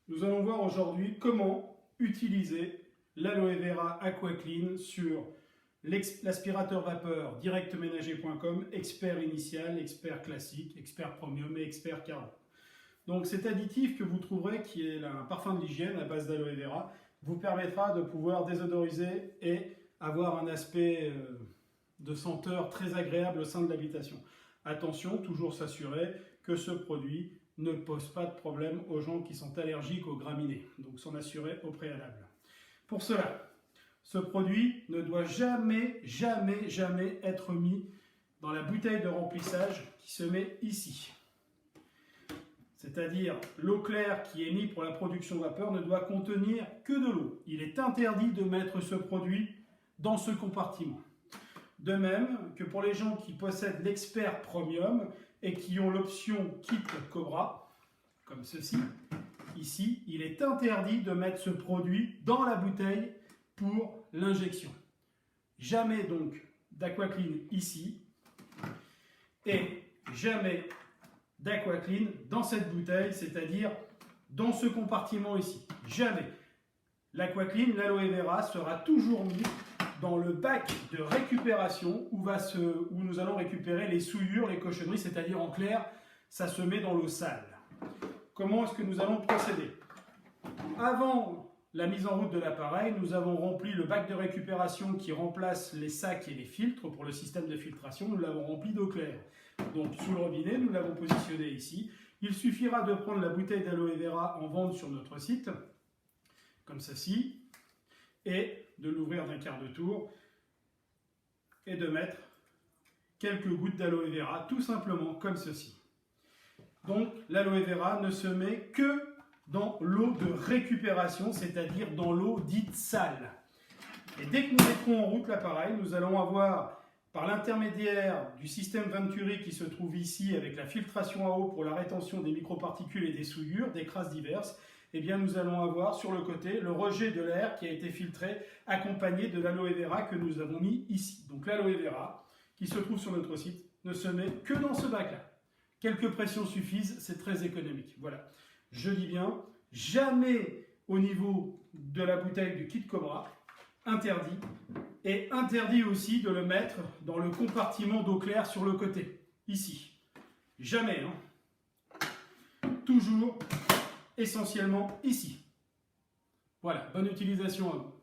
Nous allons voir aujourd'hui comment utiliser l'aloe vera AquaClean sur l'aspirateur vapeur directménager.com, expert initial, expert classique, expert premium et expert carbone. Donc cet additif que vous trouverez, qui est un parfum de l'hygiène à base d'aloe vera, vous permettra de pouvoir désodoriser et avoir un aspect de senteur très agréable au sein de l'habitation. Attention, toujours s'assurer que ce produit ne pose pas de problème aux gens qui sont allergiques aux graminées. Donc s'en assurer au préalable. Pour cela, ce produit ne doit jamais être mis dans la bouteille de remplissage qui se met ici. C'est-à-dire l'eau claire qui est mise pour la production de vapeur ne doit contenir que de l'eau. Il est interdit de mettre ce produit dans ce compartiment. De même que pour les gens qui possèdent l'expert premium et qui ont l'option kit Cobra, comme ceci, ici, il est interdit de mettre ce produit dans la bouteille pour l'injection. Jamais donc d'AquaClean ici et jamais d'AquaClean dans cette bouteille, c'est-à-dire dans ce compartiment ici. Jamais. L'AquaClean, l'aloe vera, sera toujours mis dans le bac de récupération où nous allons récupérer les souillures, les cochonneries, c'est-à-dire en clair, ça se met dans l'eau sale. Comment est-ce que nous allons procéder? Avant la mise en route de l'appareil, nous avons rempli le bac de récupération qui remplace les sacs et les filtres pour le système de filtration. Nous l'avons rempli d'eau claire. Donc sous le robinet, nous l'avons positionné ici. Il suffira de prendre la bouteille d'aloe vera en vente sur notre site, comme ceci, et de l'ouvrir d'un quart de tour et de mettre quelques gouttes d'aloe vera, tout simplement comme ceci. Donc l'aloe vera ne se met que dans l'eau de récupération, c'est-à-dire dans l'eau dite sale. Et dès que nous mettrons en route l'appareil, nous allons avoir, par l'intermédiaire du système Venturi qui se trouve ici avec la filtration à eau pour la rétention des microparticules et des souillures, des crasses diverses, eh bien nous allons avoir sur le côté le rejet de l'air qui a été filtré accompagné de l'aloe vera que nous avons mis ici. Donc l'aloe vera qui se trouve sur notre site ne se met que dans ce bac-là. Quelques pressions suffisent, c'est très économique. Voilà. Je dis bien, jamais au niveau de la bouteille du kit Cobra, interdit. Et interdit aussi de le mettre dans le compartiment d'eau claire sur le côté, ici. Jamais, hein. Toujours, essentiellement ici. Voilà, bonne utilisation à vous.